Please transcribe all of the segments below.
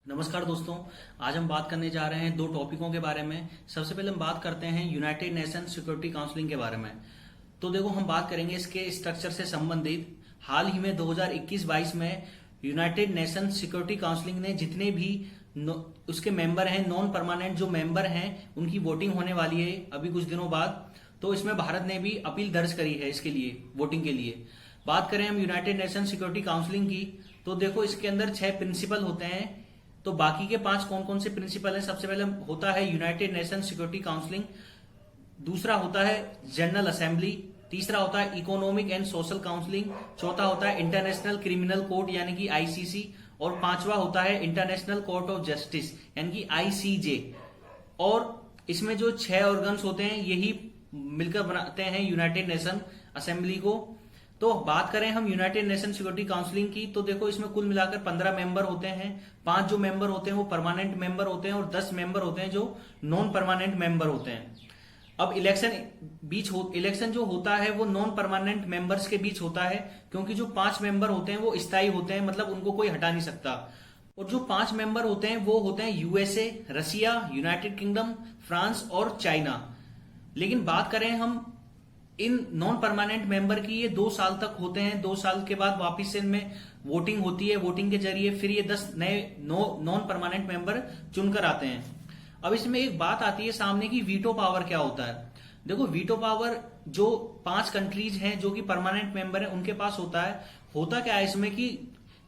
नमस्कार दोस्तों। आज हम बात करने जा रहे हैं दो टॉपिकों के बारे में। सबसे पहले हम बात करते हैं यूनाइटेड नेशन सिक्योरिटी काउंसिलिंग के बारे में। तो देखो, हम बात करेंगे इसके स्ट्रक्चर से संबंधित। हाल ही में 2021-22 में यूनाइटेड नेशन सिक्योरिटी काउंसिलिंग ने जितने भी उसके मेंबर हैं, नॉन परमानेंट जो मेंबर हैं, उनकी वोटिंग होने वाली है अभी कुछ दिनों बाद। तो इसमें भारत ने भी अपील दर्ज करी है इसके लिए, वोटिंग के लिए। बात करें हम यूनाइटेड नेशन सिक्योरिटी काउंसिलिंग की, तो देखो इसके अंदर 6 प्रिंसिपल होते हैं। तो बाकी के 5 कौन कौन से प्रिंसिपल हैं? सबसे पहले होता है यूनाइटेड नेशन सिक्योरिटी काउंसिलिंग, दूसरा होता है जनरल असेंबली, तीसरा होता है इकोनॉमिक एंड सोशल काउंसिलिंग, चौथा होता है इंटरनेशनल क्रिमिनल कोर्ट यानी कि आईसीसी, और पांचवा होता है इंटरनेशनल कोर्ट ऑफ जस्टिस यानी कि आईसीजे। और इसमें जो 6 ऑर्गन्स होते हैं यही मिलकर बनाते हैं यूनाइटेड नेशन असेंबली को। तो बात करें हम यूनाइटेड नेशन सिक्योरिटी काउंसिलिंग की, तो देखो इसमें कुल मिलाकर 15 मेंबर होते हैं। 5 जो मेंबर होते हैं वो परमानेंट मेंबर होते हैं और 10 मेंबर होते हैं जो नॉन परमानेंट मेंबर होते हैं। अब इलेक्शन जो होता है वो नॉन परमानेंट मेंबर्स के बीच होता है, क्योंकि जो 5 मेंबर होते हैं वो स्थायी होते हैं, मतलब उनको कोई हटा नहीं सकता। और जो 5 मेंबर होते हैं वो होते हैं यूएसए, रसिया, यूनाइटेड किंगडम, फ्रांस और चाइना। लेकिन बात करें हम इन नॉन परमानेंट मेंबर की, ये 2 साल तक होते हैं। 2 साल के बाद वापिस से इनमें वोटिंग होती है। वोटिंग के जरिए फिर ये 10 नए नॉन परमानेंट मेंबर चुनकर आते हैं। अब इसमें एक बात आती है सामने की, वीटो पावर क्या होता है। देखो, वीटो पावर जो 5 कंट्रीज हैं जो कि परमानेंट मेंबर हैं उनके पास होता है। होता क्या है इसमें कि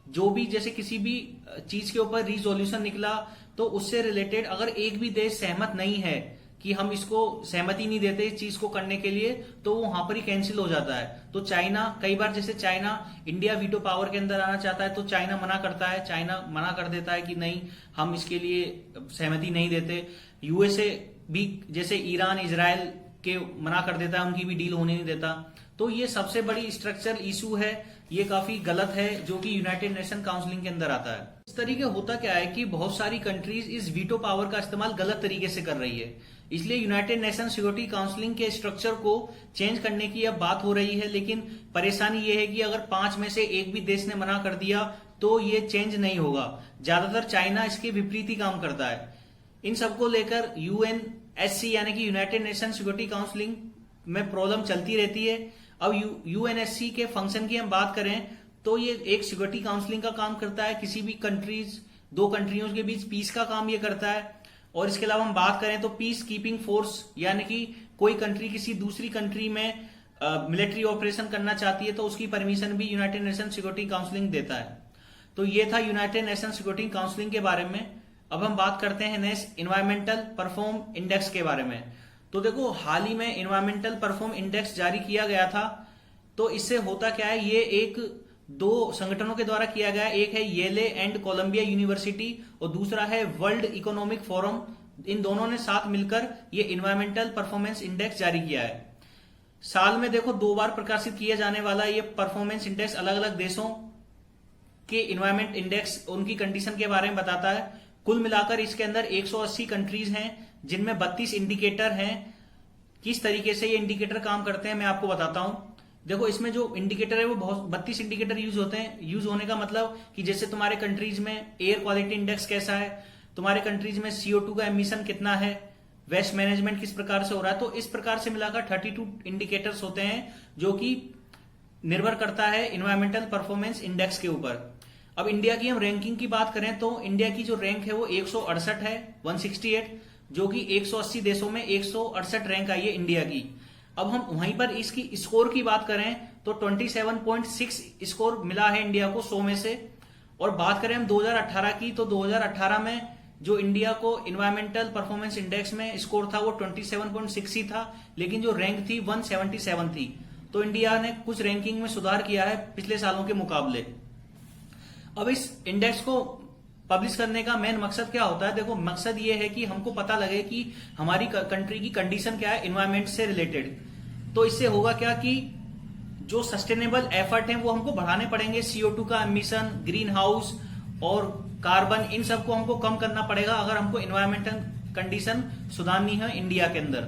जो भी, जैसे किसी भी चीज के ऊपर रिजोल्यूशन निकला, तो उससे रिलेटेड अगर एक भी देश सहमत नहीं है कि हम इसको सहमति नहीं देते इस चीज को करने के लिए, तो वो वहां पर ही कैंसिल हो जाता है। तो चाइना, कई बार जैसे चाइना इंडिया वीटो पावर के अंदर आना चाहता है तो चाइना मना करता है, चाइना मना कर देता है कि नहीं, हम इसके लिए सहमति नहीं देते। यूएसए भी जैसे ईरान, इजराइल के मना कर देता है, उनकी भी डील होने नहीं देता। तो ये सबसे बड़ी स्ट्रक्चरल इशू है, ये काफी गलत है जो कि यूनाइटेड नेशन काउंसिलिंग के अंदर आता है। इस तरीके होता क्या है कि बहुत सारी कंट्रीज इस वीटो पावर का इस्तेमाल गलत तरीके से कर रही है। इसलिए यूनाइटेड नेशन सिक्योरिटी काउंसिलिंग के स्ट्रक्चर को चेंज करने की अब बात हो रही है। लेकिन परेशानी ये है कि अगर 5 में से एक भी देश ने मना कर दिया तो ये चेंज नहीं होगा। ज्यादातर चाइना इसके विपरीत ही काम करता है। इन सबको लेकर यूएनएससी यानी कि यूनाइटेड नेशन सिक्योरिटी काउंसिलिंग में प्रॉब्लम चलती रहती है। अब यूएनएससी के फंक्शन की हम बात करें तो ये एक सिक्योरिटी काउंसिलिंग का काम करता है। किसी भी कंट्रीज, 2 कंट्रियों के बीच पीस का काम ये करता है। और इसके अलावा हम बात करें तो पीस कीपिंग फोर्स, यानी कि कोई कंट्री किसी दूसरी कंट्री में मिलिट्री ऑपरेशन करना चाहती है तो उसकी परमिशन भी यूनाइटेड नेशन सिक्योरिटी काउंसिलिंग देता है। तो ये था यूनाइटेड नेशन सिक्योरिटी काउंसिलिंग के बारे में। अब हम बात करते हैं नेक्स्ट इन्वायरमेंटल परफॉर्म इंडेक्स के बारे में। तो देखो, हाल ही में इन्वायरमेंटल परफॉर्म इंडेक्स जारी किया गया था। तो इससे होता क्या है, ये एक 2 संगठनों के द्वारा किया गया। एक है येले एंड कोलंबिया यूनिवर्सिटी और दूसरा है वर्ल्ड इकोनॉमिक फोरम। इन दोनों ने साथ मिलकर ये इन्वायरमेंटल परफॉर्मेंस इंडेक्स जारी किया है। साल में देखो 2 बार प्रकाशित किया जाने वाला ये परफॉर्मेंस इंडेक्स अलग अलग देशों के इन्वायरमेंट इंडेक्स, उनकी कंडीशन के बारे में बताता है। कुल मिलाकर इसके अंदर 180 कंट्रीज हैं जिनमें 32 इंडिकेटर हैं। किस तरीके से ये इंडिकेटर काम करते हैं मैं आपको बताता हूं। देखो, इसमें जो इंडिकेटर है वो बहुत 32 इंडिकेटर यूज होते हैं। यूज होने का मतलब कि जैसे तुम्हारे कंट्रीज में एयर क्वालिटी इंडेक्स कैसा है, तुम्हारे कंट्रीज में CO2 का एमिशन कितना है, वेस्ट मैनेजमेंट किस प्रकार से हो रहा है। तो इस प्रकार से मिलाकर 32 इंडिकेटर्स होते हैं जो कि निर्भर करता है इन्वायरमेंटल परफॉर्मेंस इंडेक्स के ऊपर। अब इंडिया की हम रैंकिंग की बात करें तो इंडिया की जो रैंक है वो 168 है, 168, जो कि 180 देशों में 168 रैंक आई है इंडिया की। अब हम वहीं पर इसकी स्कोर की बात करें तो 27.6 स्कोर मिला है इंडिया को 100 में से। और बात करें हम 2018 की, तो 2018 में जो इंडिया को इन्वायरमेंटल परफॉर्मेंस इंडेक्स में स्कोर था वो 27.6 ही था, लेकिन जो रैंक थी 177 थी। तो इंडिया ने कुछ रैंकिंग में सुधार किया है पिछले सालों के मुकाबले। अब इस इंडेक्स को पब्लिश करने का मेन मकसद क्या होता है? देखो, मकसद ये है कि हमको पता लगे कि हमारी कंट्री की कंडीशन क्या है इन्वायरमेंट से रिलेटेड। तो इससे होगा क्या कि जो सस्टेनेबल एफर्ट हैं वो हमको बढ़ाने पड़ेंगे। CO2 का एमिशन, ग्रीन हाउस और कार्बन, इन सबको हमको कम करना पड़ेगा अगर हमको इन्वायरमेंटल कंडीशन सुधारनी है इंडिया के अंदर।